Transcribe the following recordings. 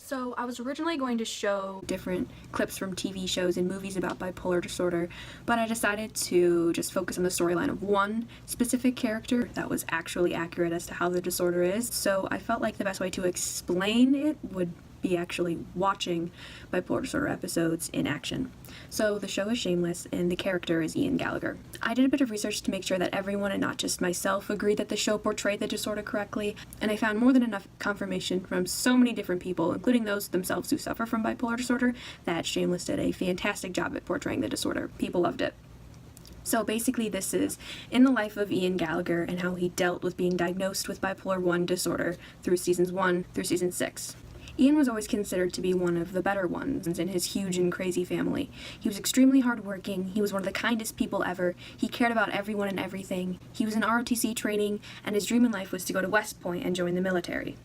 So I was originally going to show different clips from TV shows and movies about bipolar disorder, but I decided to just focus on the storyline of one specific character that was actually accurate as to how the disorder is. So I felt like the best way to explain it would be actually watching bipolar disorder episodes in action. So the show is Shameless, and the character is Ian Gallagher. I did a bit of research to make sure that everyone, and not just myself, agreed that the show portrayed the disorder correctly, and I found more than enough confirmation from so many different people, including those themselves who suffer from bipolar disorder, that Shameless did a fantastic job at portraying the disorder. People loved it. So basically this is in the life of Ian Gallagher and how he dealt with being diagnosed with bipolar 1 disorder through seasons 1 through season 6. Ian was always considered to be one of the better ones in his huge and crazy family. He was extremely hardworking, he was one of the kindest people ever, he cared about everyone and everything, he was in ROTC training, and his dream in life was to go to West Point and join the military.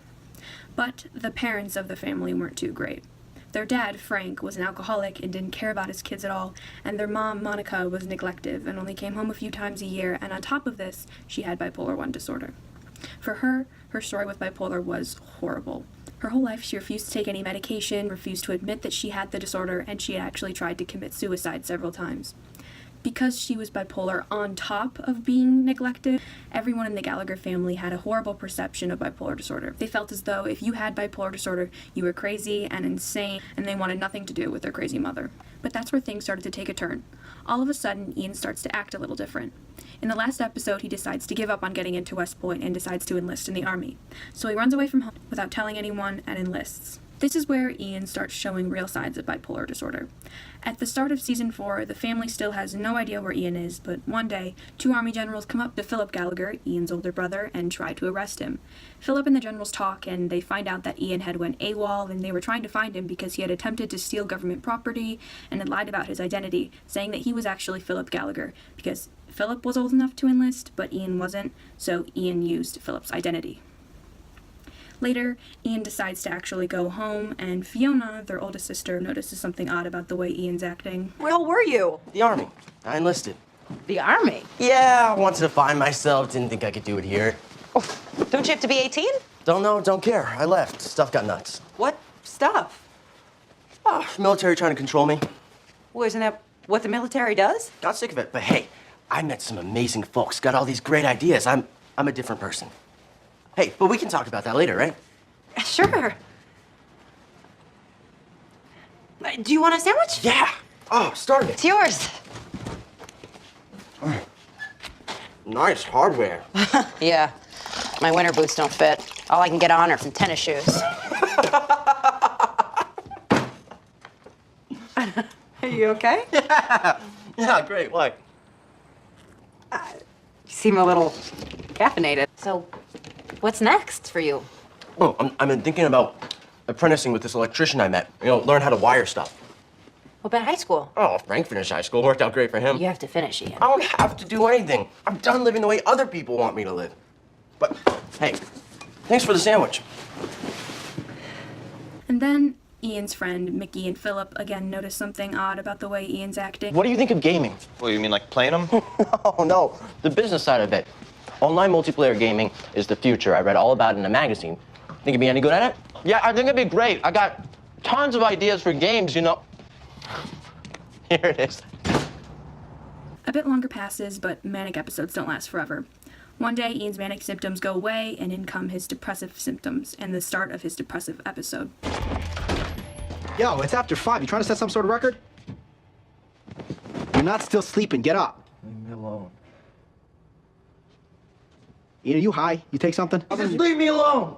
But the parents of the family weren't too great. Their dad, Frank, was an alcoholic and didn't care about his kids at all, and their mom, Monica, was neglective and only came home a few times a year, and on top of this, she had bipolar 1 disorder. For her story with bipolar was horrible. Her whole life, she refused to take any medication, refused to admit that she had the disorder, and she had actually tried to commit suicide several times. Because she was bipolar on top of being neglected, everyone in the Gallagher family had a horrible perception of bipolar disorder. They felt as though if you had bipolar disorder, you were crazy and insane, and they wanted nothing to do with their crazy mother. But that's where things started to take a turn. All of a sudden, Ian starts to act a little different. In the last episode, he decides to give up on getting into West Point and decides to enlist in the army. So he runs away from home without telling anyone and enlists. This is where Ian starts showing real signs of bipolar disorder. At the start of season 4, the family still has no idea where Ian is, but one day, 2 army generals come up to Philip Gallagher, Ian's older brother, and try to arrest him. Philip and the generals talk, and they find out that Ian had went AWOL, and they were trying to find him because he had attempted to steal government property and had lied about his identity, saying that he was actually Philip Gallagher, because Philip was old enough to enlist, but Ian wasn't, so Ian used Philip's identity. Later, Ian decides to actually go home, and Fiona, their oldest sister, notices something odd about the way Ian's acting. Where were you? The Army. I enlisted. The Army? Yeah, I wanted to find myself. Didn't think I could do it here. Oh, don't you have to be 18? Don't know, don't care. I left. Stuff got nuts. What stuff? Oh, military trying to control me. Well, isn't that what the military does? Got sick of it, but hey, I met some amazing folks. Got all these great ideas. I'm a different person. Hey, but we can talk about that later, right? Sure. Do you want a sandwich? Yeah. Oh, start it. It's yours. Nice hardware. Yeah. My winter boots don't fit. All I can get on are from tennis shoes. Are you okay? Yeah. Yeah, great. Why? You seem a little caffeinated. So, what's next for you? Oh, I've been thinking about apprenticing with this electrician I met. You know, learn how to wire stuff. What about high school? Oh, Frank finished high school. Worked out great for him. You have to finish, Ian. I don't have to do anything. I'm done living the way other people want me to live. But, hey, thanks for the sandwich. And then Ian's friend, Mickey and Philip, again notice something odd about the way Ian's acting. What do you think of gaming? Well, you mean like playing them? No, the business side of it. Online multiplayer gaming is the future. I read all about it in a magazine. Think you'd be any good at it? Yeah, I think it'd be great. I got tons of ideas for games, you know. Here it is. A bit longer passes, but manic episodes don't last forever. One day, Ian's manic symptoms go away, and in come his depressive symptoms, and the start of his depressive episode. Yo, it's after 5. You trying to set some sort of record? You're not still sleeping. Get up. Leave me alone. Ian, are you high? You take something? Just leave me alone.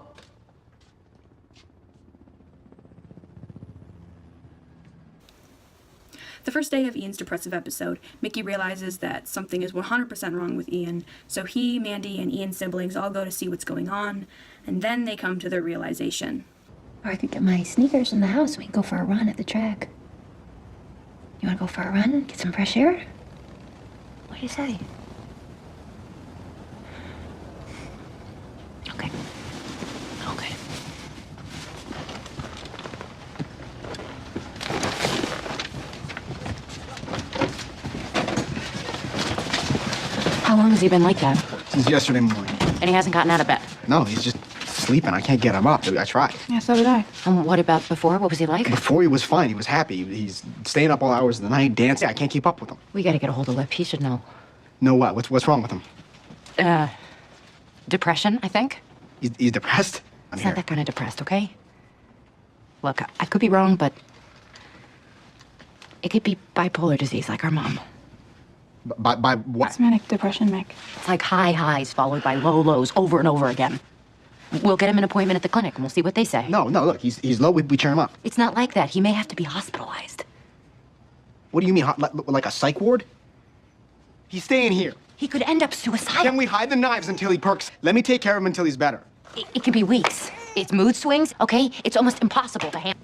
The first day of Ian's depressive episode, Mickey realizes that something is 100% wrong with Ian, so he, Mandy, and Ian's siblings all go to see what's going on, and then they come to their realization. Or I could get my sneakers in the house and we can go for a run at the track. You wanna go for a run? Get some fresh air? What do you say? Okay. Okay. How long has he been like that? Since yesterday morning. And he hasn't gotten out of bed? No, he's just sleeping. I can't get him up. I tried. Yeah, so did I. And what about before? What was he like? Before he was fine. He was happy. He's staying up all hours of the night, dancing. I can't keep up with him. We gotta get a hold of Lip. He should know. Know what? What's wrong with him? Depression, I think. He's depressed? I'm He's here. not that kind of depressed, okay? Look, I could be wrong, but it could be bipolar disease like our mom. By what? It's manic depression, Mick. It's like high highs followed by low lows over and over again. We'll get him an appointment at the clinic and we'll see what they say. No, look, he's low. We cheer him up. It's not like that. He may have to be hospitalized. What do you mean, like a psych ward? He's staying here. He could end up suicidal. Can we hide the knives until he perks? Let me take care of him until he's better. It could be weeks. It's mood swings, okay? It's almost impossible to handle.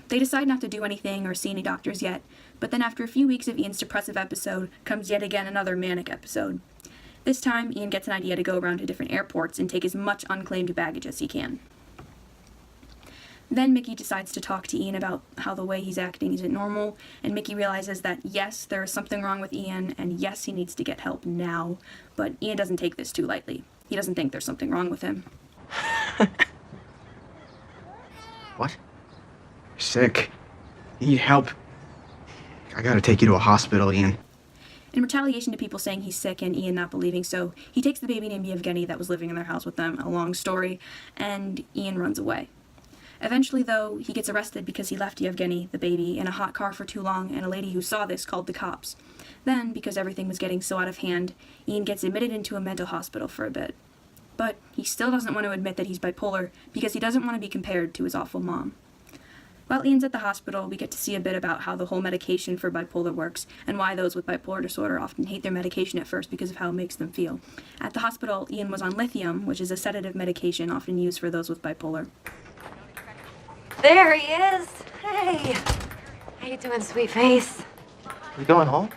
They decide not to do anything or see any doctors yet, but then after a few weeks of Ian's depressive episode comes yet again another manic episode. This time, Ian gets an idea to go around to different airports and take as much unclaimed baggage as he can. Then Mickey decides to talk to Ian about how the way he's acting isn't normal, and Mickey realizes that yes, there is something wrong with Ian, and yes, he needs to get help now, but Ian doesn't take this too lightly. He doesn't think there's something wrong with him. What? You're sick. You need help. I gotta take you to a hospital, Ian. In retaliation to people saying he's sick and Ian not believing so, he takes the baby named Yevgeny that was living in their house with them, a long story, and Ian runs away. Eventually, though, he gets arrested because he left Yevgeny, the baby, in a hot car for too long, and a lady who saw this called the cops. Then, because everything was getting so out of hand, Ian gets admitted into a mental hospital for a bit. But he still doesn't want to admit that he's bipolar because he doesn't want to be compared to his awful mom. While Ian's at the hospital, we get to see a bit about how the whole medication for bipolar works and why those with bipolar disorder often hate their medication at first because of how it makes them feel. At the hospital, Ian was on lithium, which is a sedative medication often used for those with bipolar. There he is. Hey. How you doing, sweet face? You going home?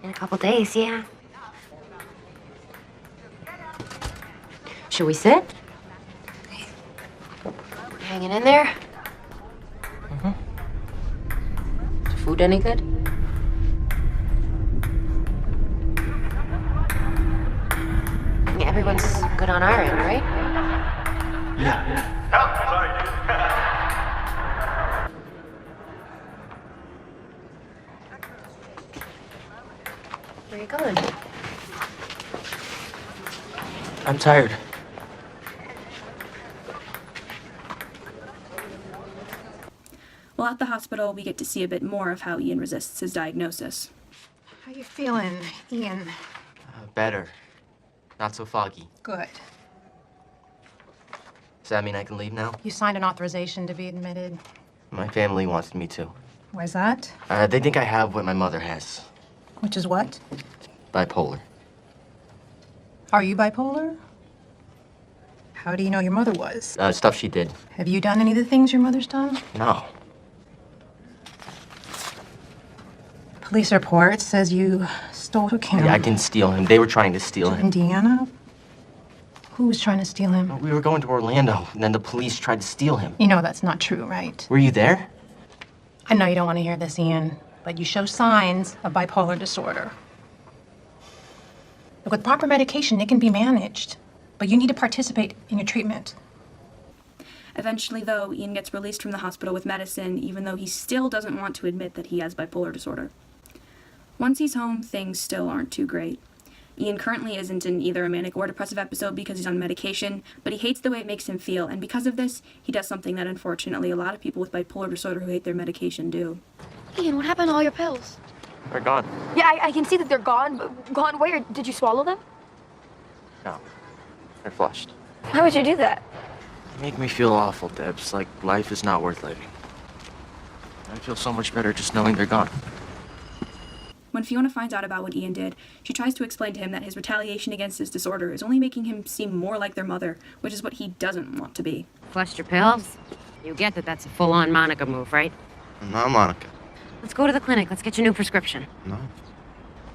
In a couple days, yeah. Should we sit? Hanging in there? Is the food any good? Yeah, everyone's good on our end, right? Yeah. Where are you going? I'm tired. While at the hospital, we get to see a bit more of how Ian resists his diagnosis. How you feeling, Ian? Better. Not so foggy. Good. Does that mean I can leave now? You signed an authorization to be admitted. My family wants me to. Why's that? They think I have what my mother has. Which is what? Bipolar. Are you bipolar? How do you know your mother was? Stuff she did. Have you done any of the things your mother's done? No. Police report says you stole a camera. Yeah, I didn't steal him. They were trying to steal him. Indiana? Who was trying to steal him? We were going to Orlando, and then the police tried to steal him. You know that's not true, right? Were you there? I know you don't want to hear this, Ian, but you show signs of bipolar disorder. Look, with proper medication, it can be managed, but you need to participate in your treatment. Eventually, though, Ian gets released from the hospital with medicine, even though he still doesn't want to admit that he has bipolar disorder. Once he's home, things still aren't too great. Ian currently isn't in either a manic or depressive episode because he's on medication, but he hates the way it makes him feel, and because of this, he does something that unfortunately a lot of people with bipolar disorder who hate their medication do. Ian, what happened to all your pills? They're gone. Yeah, I can see that they're gone, but gone where? Did you swallow them? No. They're flushed. How would you do that? They make me feel awful, Debs. Like life is not worth living. I feel so much better just knowing they're gone. When Fiona finds out about what Ian did, she tries to explain to him that his retaliation against his disorder is only making him seem more like their mother, which is what he doesn't want to be. Flushed your pills? You get that that's a full-on Monica move, right? Not Monica. Let's go to the clinic. Let's get your new prescription. No.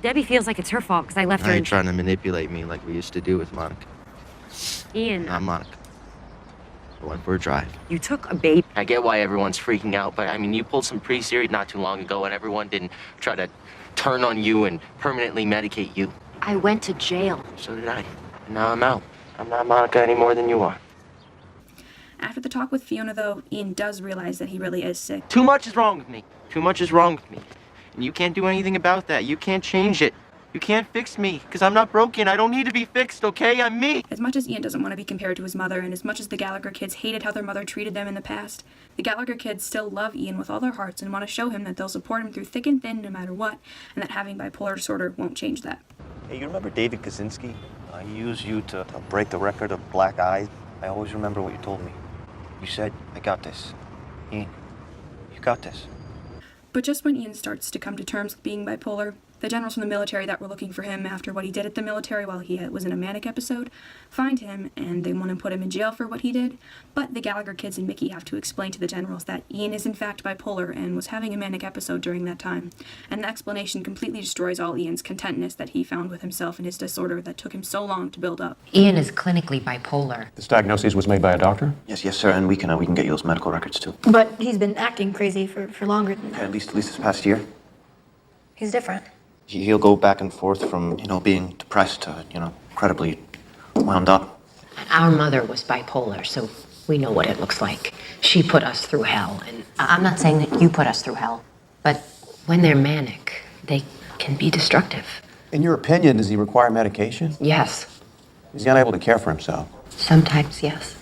Debbie feels like it's her fault because I left her Now in... you're trying to manipulate me like we used to do with Monica. Ian, Not Monica. I went for a drive. you took a baby. I get why everyone's freaking out, but I mean, you pulled some pretty serious not too long ago, and everyone didn't try to turn on you and permanently medicate you. I went to jail. So did I. And now I'm out. I'm not Monica any more than you are. After the talk with Fiona, though, Ian does realize that he really is sick. Too much is wrong with me. Too much is wrong with me. And you can't do anything about that. You can't change it. You can't fix me, because I'm not broken. I don't need to be fixed, okay? I'm me. As much as Ian doesn't want to be compared to his mother, and as much as the Gallagher kids hated how their mother treated them in the past, the Gallagher kids still love Ian with all their hearts and want to show him that they'll support him through thick and thin no matter what, and that having bipolar disorder won't change that. Hey, you remember David Kaczynski? He used you to break the record of black eyes. I always remember what you told me. You said, I got this. Ian, you got this. But just when Ian starts to come to terms with being bipolar, the generals from the military that were looking for him after what he did at the military while he was in a manic episode find him, and they want to put him in jail for what he did. But the Gallagher kids and Mickey have to explain to the generals that Ian is in fact bipolar and was having a manic episode during that time. And the explanation completely destroys all Ian's contentness that he found with himself and his disorder that took him so long to build up. Ian is clinically bipolar. This diagnosis was made by a doctor? Yes, sir, and we can get you those medical records, too. But he's been acting crazy for longer than that. At least this past year. He's different. He'll go back and forth from, being depressed to, incredibly wound up. Our mother was bipolar, so we know what it looks like. She put us through hell, and I'm not saying that you put us through hell, but when they're manic, they can be destructive. In your opinion, does he require medication? Yes. Is he unable to care for himself? Sometimes, yes.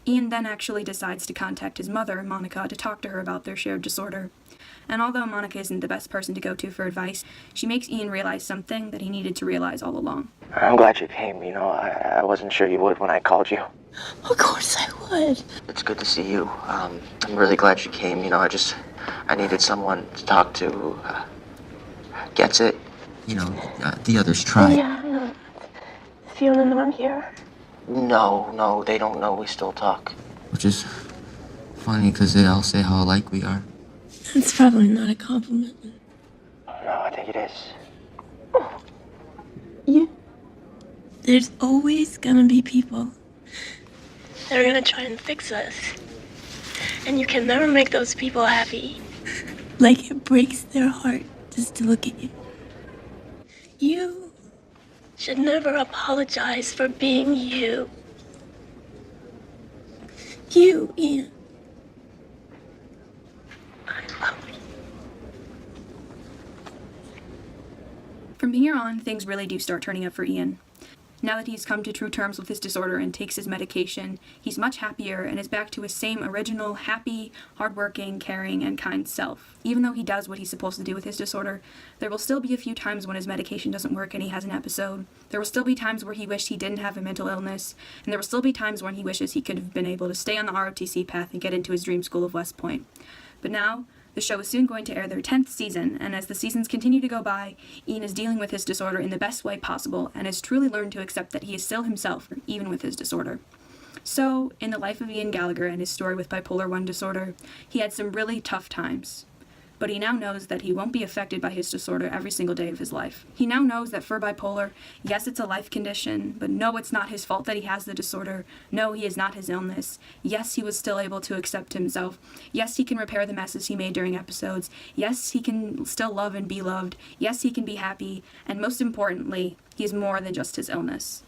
Ian then actually decides to contact his mother, Monica, to talk to her about their shared disorder. And although Monica isn't the best person to go to for advice, she makes Ian realize something that he needed to realize all along. I'm glad you came. I wasn't sure you would when I called you. Of course I would. It's good to see you. I'm really glad you came. I needed someone to talk to who gets it. The others try. Yeah, I know. Fiona and I'm here. No, they don't know we still talk. Which is funny, because they all say how alike we are. It's probably not a compliment. No, I think it is. Yeah. There's always gonna be people that are gonna try and fix us. And you can never make those people happy. Like it breaks their heart just to look at you. You should never apologize for being you. You, Ian. From here on, things really do start turning up for Ian. Now that he's come to true terms with his disorder and takes his medication, he's much happier and is back to his same original, happy, hardworking, caring, and kind self. Even though he does what he's supposed to do with his disorder, there will still be a few times when his medication doesn't work and he has an episode. There will still be times where he wished he didn't have a mental illness, and there will still be times when he wishes he could have been able to stay on the ROTC path and get into his dream school of West Point. But now, the show is soon going to air their 10th season, and as the seasons continue to go by, Ian is dealing with his disorder in the best way possible and has truly learned to accept that he is still himself, even with his disorder. So, in the life of Ian Gallagher and his story with bipolar I disorder, he had some really tough times. But he now knows that he won't be affected by his disorder every single day of his life. He now knows that for bipolar, yes, it's a life condition, but no, it's not his fault that he has the disorder. No, he is not his illness. Yes, he was still able to accept himself. Yes, he can repair the messes he made during episodes. Yes, he can still love and be loved. Yes, he can be happy. And most importantly, he is more than just his illness.